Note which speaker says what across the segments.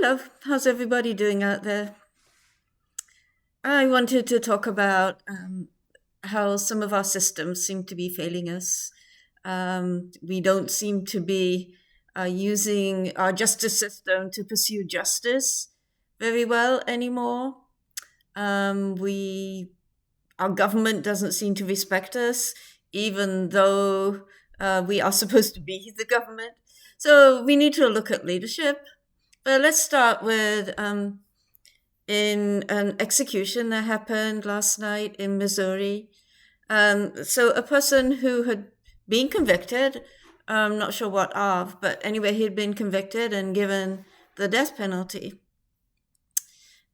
Speaker 1: Hello, how's everybody doing out there? I wanted to talk about how some of our systems seem to be failing us. We don't seem to be using our justice system to pursue justice very well anymore. We Our government doesn't seem to respect us, even though we are supposed to be the government. So we need to look at leadership. But let's start with in an execution that happened last night in Missouri. So a person who had been convicted, I'm not sure what of, but anyway, he had been convicted and given the death penalty.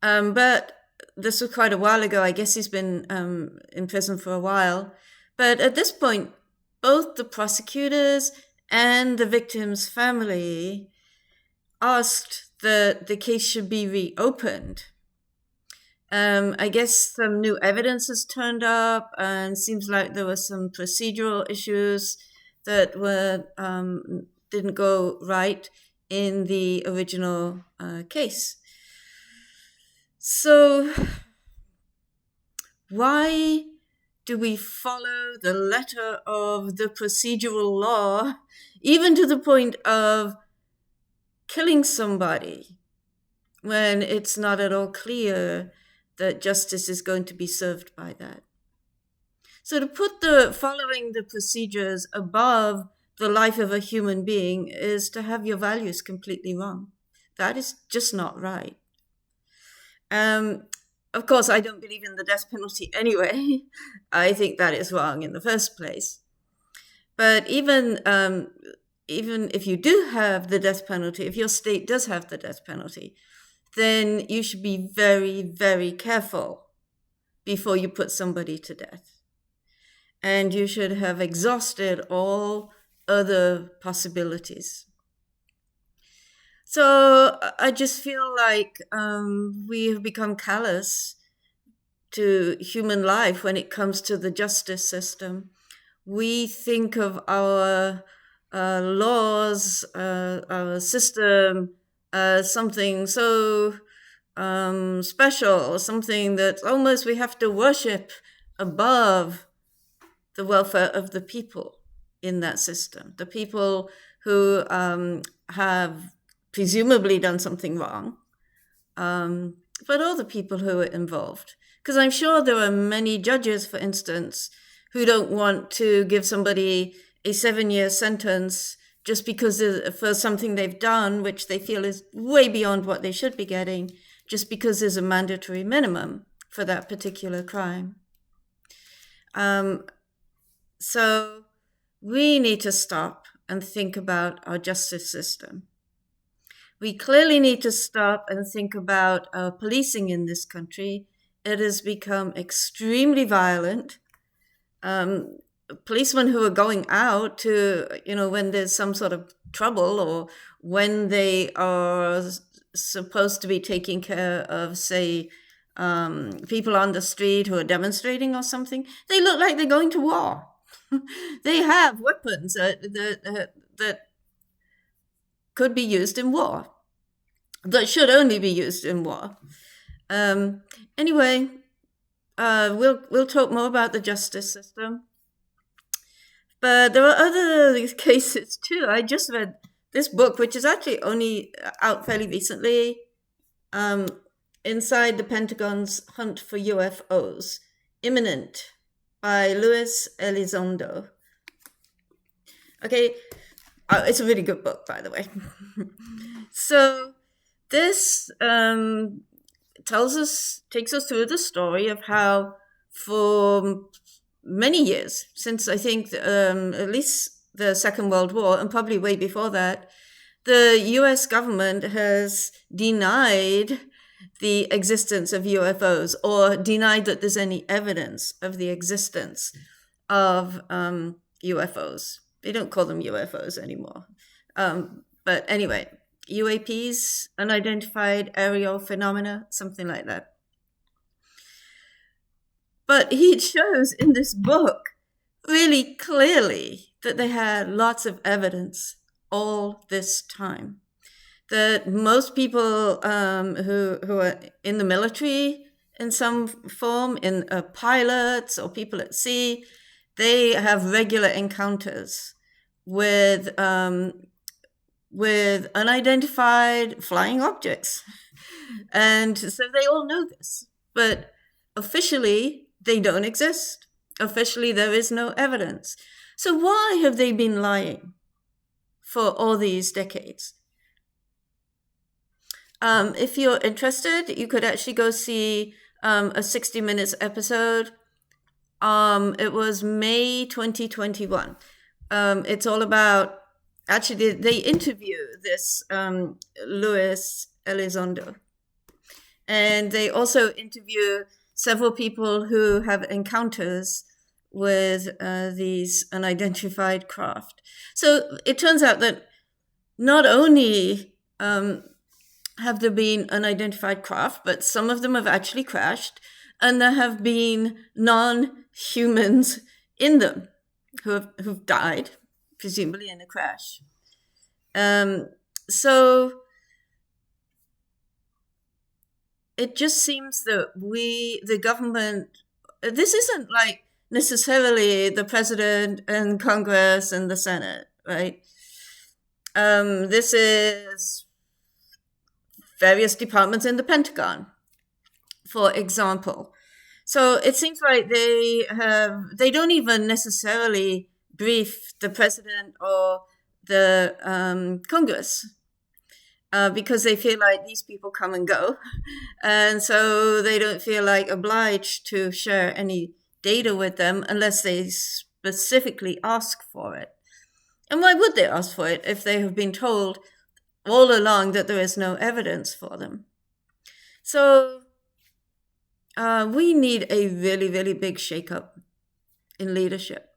Speaker 1: But this was quite a while ago. I guess he's been in prison for a while. But at this point, both the prosecutors and the victim's family asked that the case should be reopened. I guess some new evidence has turned up, and seems like there were some procedural issues that didn't go right in the original case. So, why do we follow the letter of the procedural law, even to the point of killing somebody, when it's not at all clear that justice is going to be served by that? So to put the following the procedures above the life of a human being is to have your values completely wrong. That is just not right. Of course, I don't believe in the death penalty anyway. I think that is wrong in the first place. But even if you do have the death penalty, if your state does have the death penalty, then you should be very, very careful before you put somebody to death. And you should have exhausted all other possibilities. So I just feel like we have become callous to human life when it comes to the justice system. We think of our laws, our system, something so special, something that almost we have to worship above the welfare of the people in that system, the people who have presumably done something wrong, but all the people who are involved. Because I'm sure there are many judges, for instance, who don't want to give somebody a 7-year sentence just because for something they've done, which they feel is way beyond what they should be getting, just because there's a mandatory minimum for that particular crime. So we need to stop and think about our justice system. We clearly need to stop and think about our policing in this country. It has become extremely violent. Policemen who are going out to, when there's some sort of trouble, or when they are supposed to be taking care of, say, people on the street who are demonstrating or something, they look like they're going to war. They have weapons that could be used in war, that should only be used in war. Anyway, we'll talk more about the justice system. But there are other cases too. I just read this book, which is actually only out fairly recently, Inside the Pentagon's Hunt for UFOs, Imminent, by Luis Elizondo. Okay, it's a really good book, by the way. So this takes us through the story of how for many years, since I think at least the Second World War, and probably way before that, the US government has denied the existence of UFOs, or denied that there's any evidence of the existence of UFOs. They don't call them UFOs anymore. But anyway, UAPs, unidentified aerial phenomena, something like that. But he shows in this book really clearly that they had lots of evidence all this time. that most people who are in the military in some form, in pilots or people at sea, they have regular encounters with unidentified flying objects, and so they all know this. But officially, they don't exist. Officially, there is no evidence. So why have they been lying for all these decades? If you're interested, you could actually go see a 60 Minutes episode. It was May 2021. It's all about, actually, they interview this Luis Elizondo. And they also interview several people who have encounters with these unidentified craft. So it turns out that not only have there been unidentified craft, but some of them have actually crashed, and there have been non-humans in them who've died, presumably in a crash. So it just seems that the government, this isn't like necessarily the president and Congress and the Senate, right? This is various departments in the Pentagon, for example. So it seems like they don't even necessarily brief the president or the Congress, because they feel like these people come and go. And so they don't feel like obliged to share any data with them unless they specifically ask for it. And why would they ask for it if they have been told all along that there is no evidence for them? So we need a really, really big shakeup in leadership.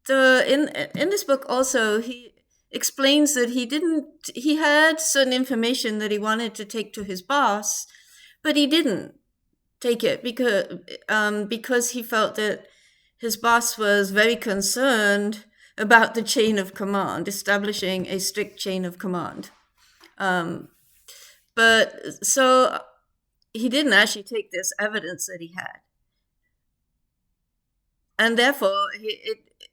Speaker 1: In this book also, he explains that he had certain information that he wanted to take to his boss, but he didn't take it because he felt that his boss was very concerned about the chain of command, establishing a strict chain of command. But so he didn't actually take this evidence that he had. And therefore,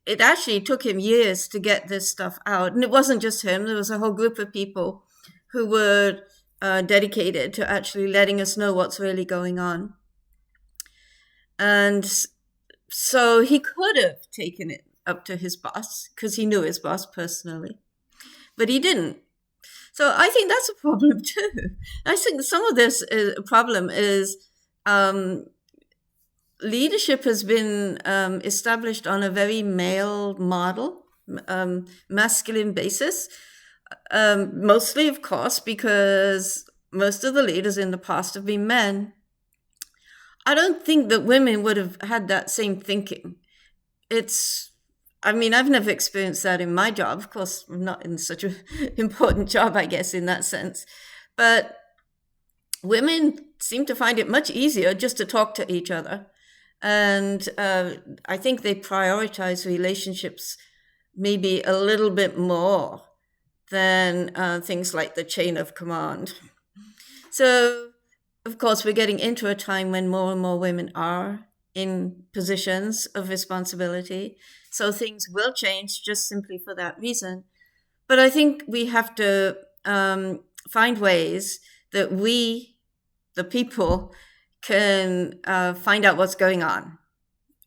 Speaker 1: it actually took him years to get this stuff out. And it wasn't just him. There was a whole group of people who were dedicated to actually letting us know what's really going on. And so he could have taken it up to his boss because he knew his boss personally, but he didn't. So I think that's a problem too. I think some of this problem is leadership has been established on a very male model, masculine basis, mostly, of course, because most of the leaders in the past have been men. I don't think that women would have had that same thinking. I've never experienced that in my job. Of course, I'm not in such an important job, I guess, in that sense. But women seem to find it much easier just to talk to each other. And I think they prioritize relationships maybe a little bit more than things like the chain of command. So, of course, we're getting into a time when more and more women are in positions of responsibility. So things will change just simply for that reason. But I think we have to find ways that we, the people, can find out what's going on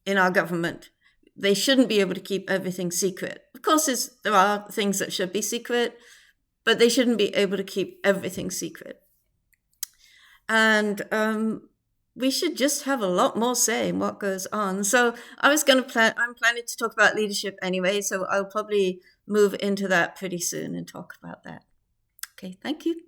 Speaker 1: in our government. They shouldn't be able to keep everything secret. Of course, there are things that should be secret, but they shouldn't be able to keep everything secret. And we should just have a lot more say in what goes on. So I'm planning to talk about leadership anyway, so I'll probably move into that pretty soon and talk about that. Okay, thank you.